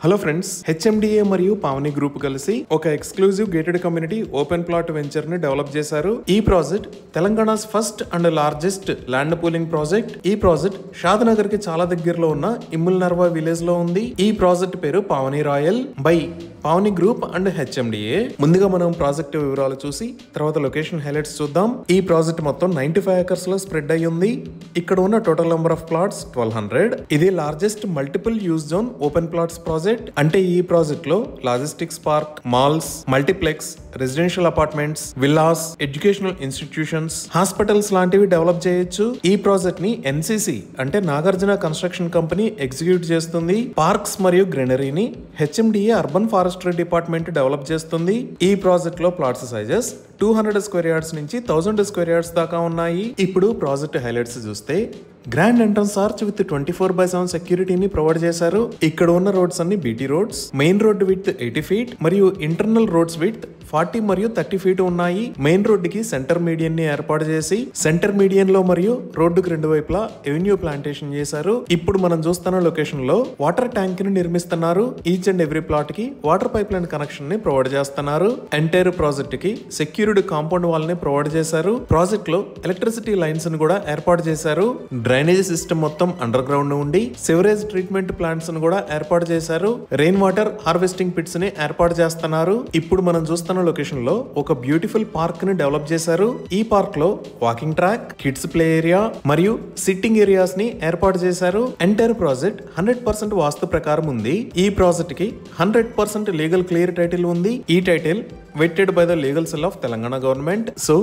Hello friends, HMDA మరియు Pavani group కలిసి ఒక exclusive gated community open plot venture ని డెవలప్ చేశారు. ఈ project Telangana's first and largest land pooling project. ఈ ప్రాజెక్ట్ షాద్నగర్ కి చాలా దగ్గరలో ఉన్న ఇమ్ముల్ నర్వా విలేజ్ లో ఉంది. ఈ ప్రాజెక్ట్ పేరు Pavani royal by Pavani group and HMDA. ముందుగా మనం ప్రాజెక్ట్ వివరాలు చూసి తర్వాత లొకేషన్ హైలైట్స్ చూద్దాం. ఈ ప్రాజెక్ట్ మొత్తం 95 ఎకర్స్ లో స్ప్రెడ్ అయి ఉంది. ఇక్కడ ఉన్న టోటల్ నెంబర్ ఆఫ్ ప్లాట్స్ 1200. ఇది largest multiple use zone open plots project. అంటే ఈ ప్రాజెక్ట్ లో logistics park, malls, multiplex, residential apartments, villas, educational institutions, hospitals లాంటివి డెవలప్ చేయొచ్చు. ఈ ప్రాజెక్ట్ ని ఎన్సిసి అంటే నాగార్జున కన్స్ట్రక్షన్ కంపెనీ ఎగ్జిక్యూట్ చేస్తుంది. పార్క్స్ మరియు గ్రీనరీని HMDA urban forestry department develop చేస్తుంది. ఈ ప్రాజెక్ట్ లో ప్లాట్స్ సైజెస్ 200 స్క్వేర్ యార్డ్స్ నుంచి 1000 స్క్వేర్ యార్డ్స్ దాకా ఉన్నాయి. ఇప్పుడు ప్రాజెక్ట్ హైలైట్స్ చూస్తే గ్రాండ్ ఎంట్రన్స్ ఆర్చ్ విత్ 24/7 సెక్యూరిటీని ప్రొవైడ్ చేశారు. ఇక్కడ ఉన్న రోడ్స్ అన్ని BT roads. Main road with 80 feet మరియు ఇంటర్నల్ రోడ్స్ విత్ 40 మరియు 30 ఫీట్ ఉన్నాయి. మెయిన్ రోడ్ కి సెంటర్ మీడియన్ ని ఏర్పాటు చేసి సెంటర్ మీడియన్ లో మరియు రోడ్డుకు రెండు వైపులా ఎవెన్యూ ప్లాంటేషన్ చేశారు. ఇప్పుడు మనం చూస్తున్న లొకేషన్ లో వాటర్ ట్యాంక్ ని నిర్మిస్తున్నారు. ఈచ్ అండ్ ఎవ్రీ ప్లాట్ కి వాటర్ పైప్ లైన్ కనెక్షన్ ని ప్రొవైడ్ చేస్తున్నారు. ఎంటైర్ ప్రాజెక్ట్ కి సెక్యూర్డ్ కాంపౌండ్ వాల్ ని ప్రొవైడ్ చేశారు. ప్రాజెక్ట్ లో ఎలక్ట్రిసిటీ లైన్స్ ని కూడా ఏర్పాటు చేశారు. డ్రైనేజ్ సిస్టమ్ మొత్తం అండర్ గ్రౌండ్ ఉండి సివరేజ్ ట్రీట్మెంట్ ప్లాంట్స్ ను కూడా ఏర్పాటు చేశారు. రెయిన్ వాటర్ హార్వెస్టింగ్ పిట్స్ ని ఏర్పాటు చేస్తున్నారు. ఇప్పుడు మనం చూస్తున్న లొకేషన్ లో ఒక బ్యూటిఫుల్ పార్క్ ని డెవలప్ చేశారు. ఈ పార్క్ లో walking track, kids play area మరియు సిట్టింగ్ ఏరియాస్ ని ఏర్పాటు చేశారు. ఎంటైర్ ప్రాజెక్ట్ 100% వాస్తు ప్రకారం ఉంది. ఈ ప్రాజెక్ట్ కి 100% లీగల్ క్లియర్ టైటిల్ ఉంది. ఈ title వెట్టెడ్ by the legal cell of Telangana government. So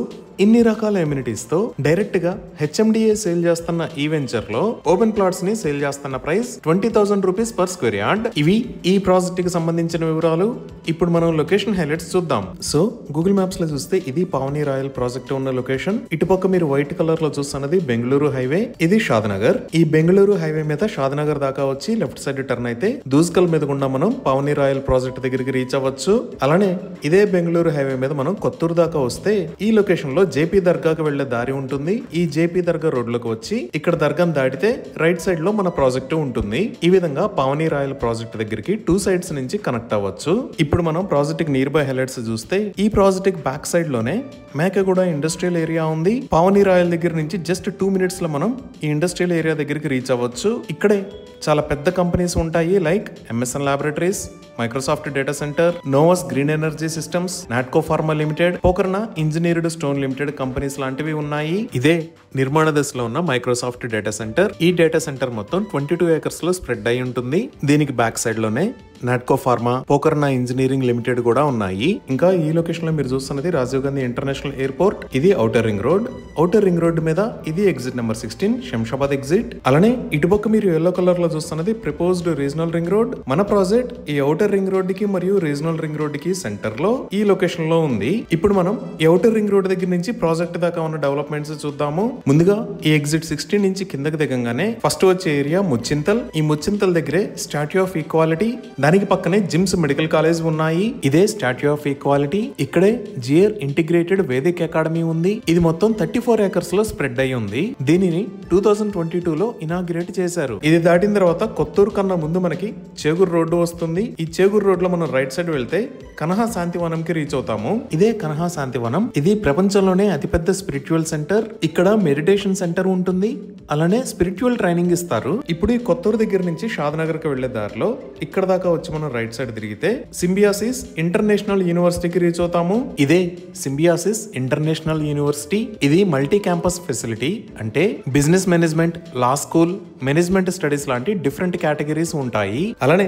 ఇన్ని రకాల ఎమ్యూనిటీస్ తో డైరెక్ట్ గా హెచ్ఎండిఏ సేల్ చేస్తున్న ఈ వెంచర్ లో ఓపెన్ ప్లాట్స్ ని సేల్ చేస్తున్న price 20,000 rupees per square yard. ఇవి ఈ ప్రాజెక్ట్ కి సంబంధించిన వివరాలు. ఇప్పుడు మనం లొకేషన్ హైలైట్స్ చూద్దాం. సో గూగుల్ మ్యాప్స్ లో చూస్తే ఇది పావని రాయల్ ప్రాజెక్ట్ ఉన్న లొకేషన్. ఇటుపక్క మీరు వైట్ కలర్ లో చూస్తున్నది బెంగళూరు హైవే, ఇది షాద్నగర్. ఈ బెంగళూరు హైవే మీద షాద్నగర్ దాకా వచ్చి లెఫ్ట్ సైడ్ టర్న్ అయితే దూస్కల్ మీద గుండా మనం పావని రాయల్ ప్రాజెక్ట్ దగ్గరికి రీచ్ అవ్వచ్చు. అలానే ఇదే బెంగళూరు హైవే మీద మనం కొత్తూరు దాకా వస్తే ఈ లొకేషన్ లో జేపీ దర్గాకి వెళ్లే దారి ఉంటుంది. ఈ జేపీ దర్గా రోడ్ లోకి వచ్చి ఇక్కడ దర్గాను దాటితే రైట్ సైడ్ లో మన ప్రాజెక్ట్ ఉంటుంది. ఈ విధంగా పావని రాయల్ ప్రాజెక్ట్ దగ్గరికి 2 సైడ్స్ నుంచి కనెక్ట్ అవ్వచ్చు. ఇప్పుడు మనం ప్రాజెక్ట్ కి నియర్ బై హైలైట్స్ చూస్తే ఈ ప్రాజెక్ట్ బ్యాక్ సైడ్ లోనే మేకగూడ ఇండస్ట్రియల్ ఏరియా ఉంది. పావని రాయల్ దగ్గర నుంచి జస్ట్ 2 మినిట్స్ లో మనం ఈ ఇండస్ట్రియల్ ఏరియా దగ్గరికి రీచ్ అవ్వచ్చు. ఇక్కడే చాలా పెద్ద కంపెనీస్ ఉంటాయి. Like MSN laboratories, Microsoft data centre, Novus green energy systems, Natco pharma limited, Pokarna engineered stone limited companies లాంటివి ఉన్నాయి. ఇదే నిర్మాణ దశలో ఉన్న మైక్రోసాఫ్ట్ డేటా సెంటర్. ఈ డేటా సెంటర్ మొత్తం 22 ఎకర్స్ లో స్ప్రెడ్ అయి ఉంటుంది. దీనికి బ్యాక్ సైడ్ లోనే Natco pharma, Pokarna engineering limited కూడా ఉన్నాయి. ఇంకా ఈ లొకేషన్ లో మీరు చూస్తున్నది రాజీవ్ గాంధీ ఇంటర్నేషనల్ ఎయిర్పోర్ట్. ఇది outer ring road. Outer ring road మీద ఇది ఎగ్జిట్ నెంబర్ 16 శంషాబాద్ ఎగ్జిట్. అలానే ఇటుపక్క మీరు ఎల్లో కలర్ లో చూస్తున్నది ప్రపోజ్డ్ రీజనల్ రింగ్ రోడ్. మన ప్రాజెక్ట్ ఈ ఔటర్ రింగ్ రోడ్ కి మరియు రీజనల్ రింగ్ రోడ్ కి సెంటర్ లో ఈ లొకేషన్ లో ఉంది. ఇప్పుడు మనం ఈ ఔటర్ రింగ్ రోడ్ దగ్గర నుంచి ప్రాజెక్ట్ దాకా ఉన్న డెవలప్మెంట్స్ చూద్దాము. ముందుగా ఈ ఎగ్జిట్ 16 నుంచి కిందకి దిగంగానే ఫస్ట్ వచ్చే ఏరియా ముచ్చింతల్. ఈ ముచ్చింతల్ దగ్గరే స్టాట్యూ ఆఫ్ ఈక్వాలిటీ, దానికి పక్కనే జిమ్స్ మెడికల్ కాలేజ్ ఉన్నాయి. ఇదే స్టాట్యూ ఆఫ్ ఈక్వాలిటీ. ఇక్కడే జియర్ ఇంటిగ్రేటెడ్ వేదిక్ అకాడమీ ఉంది. ఇది మొత్తం 34 ఎకర్స్ లో స్ప్రెడ్ అయి ఉంది. దీనిని 2022 లో ఇనాగ్రేట్ చేశారు. ఇది దాటిన తర్వాత కొత్తూరు కన్నా ముందు మనకి చేగూరు రోడ్డు వస్తుంది. ఈ చేగూరు రోడ్ లో మనం రైట్ సైడ్ వెళ్తే కనహా శాంతివనం కి రీచ్ అవుతాము. ఇదే కనహా శాంతివనం. ఇది ప్రపంచంలోనే అతిపెద్ద స్పిరిచువల్ సెంటర్. ఇక్కడ మెడిటేషన్ సెంటర్ ఉంటుంది. అలానే స్పిరిచువల్ ట్రైనింగ్ ఇస్తారు. ఇప్పుడు ఈ కొత్తూరు దగ్గర నుంచి షాద్నగర్ కి వెళ్లే దారిలో ఇక్కడ దాకా వచ్చి మనం రైట్ సైడ్ తిరిగితే సింబియాసిస్ ఇంటర్నేషనల్ యూనివర్సిటీకి రీచ్ అవుతాము. ఇదే సింబియాసిస్ ఇంటర్నేషనల్ యూనివర్సిటీ. ఇది మల్టీ క్యాంపస్ ఫెసిలిటీ. అంటే బిజినెస్ మేనేజ్మెంట్, లా స్కూల్, మేనేజ్మెంట్ స్టడీస్ లాంటి డిఫరెంట్ కేటగిరీస్ ఉంటాయి. అలానే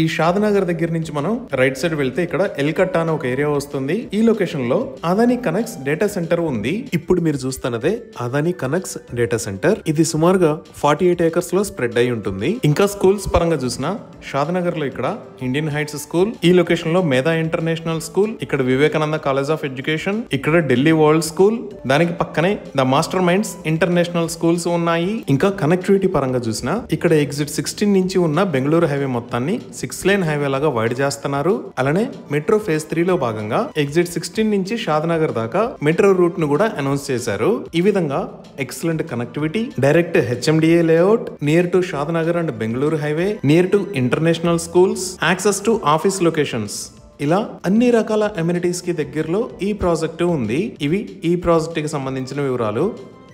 ఈ షాద్నగర్ దగ్గర నుంచి మనం రైట్ సైడ్ వెళ్తే ఇక్కడ ఎల్కట్టా అనే ఒక ఏరియా వస్తుంది. ఈ లొకేషన్ లో అదానీ కనెక్ట్స్ డేటా సెంటర్ ఉంది. ఇప్పుడు మీరు చూస్తున్నదే అదానీ కనెక్ట్స్ డేటా సెంటర్. ఇది సుమారుగా 48 ఎకర్స్ లో స్ప్రెడ్ అయి ఉంటుంది. ఇంకా స్కూల్స్ పరంగా చూసినా షాద్నగర్ లో ఇక్కడ ఇండియన్ హైట్స్ స్కూల్, ఈ లొకేషన్ లో మేధా ఇంటర్నేషనల్ స్కూల్, ఇక్కడ వివేకానంద కాలేజ్ ఆఫ్ ఎడ్యుకేషన్, ఇక్కడ ఢిల్లీ వరల్డ్ స్కూల్, దానికి పక్కనే the master minds international schools ఉన్నాయి. ఇంకా కనెక్టివిటీ పరంగా చూసినా ఇక్కడ ఎగ్జిట్ 16 నుంచి ఉన్న బెంగళూరు హైవే మొత్తాన్ని 6 లేన్ హైవే లాగా వైడ్ చేస్తున్నారు. అలానే మెట్రో ఫేజ్ 3 లో భాగంగా ఎగ్జిట్ 16 నుంచి షాద్నగర్ దాకా మెట్రో రూట్ ను కూడా అనౌన్స్ చేశారు. ఈ విధంగా excellent connectivity, direct HMDA layout, near to Shadnagar and Bengaluru highway, near to international schools, access to office locations, ఇలా అన్ని రకాల అమ్యూనిటీస్ కి దగ్గరలో ఈ ప్రాజెక్టు ఉంది. ఇవి ఈ ప్రాజెక్ట్ కి సంబంధించిన వివరాలు.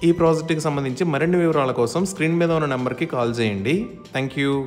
ఈ ప్రాజెక్ట్ కి సంబంధించి మరిన్ని వివరాల కోసం స్క్రీన్ మీద ఉన్న నెంబర్ కి కాల్ చేయండి. Thank you.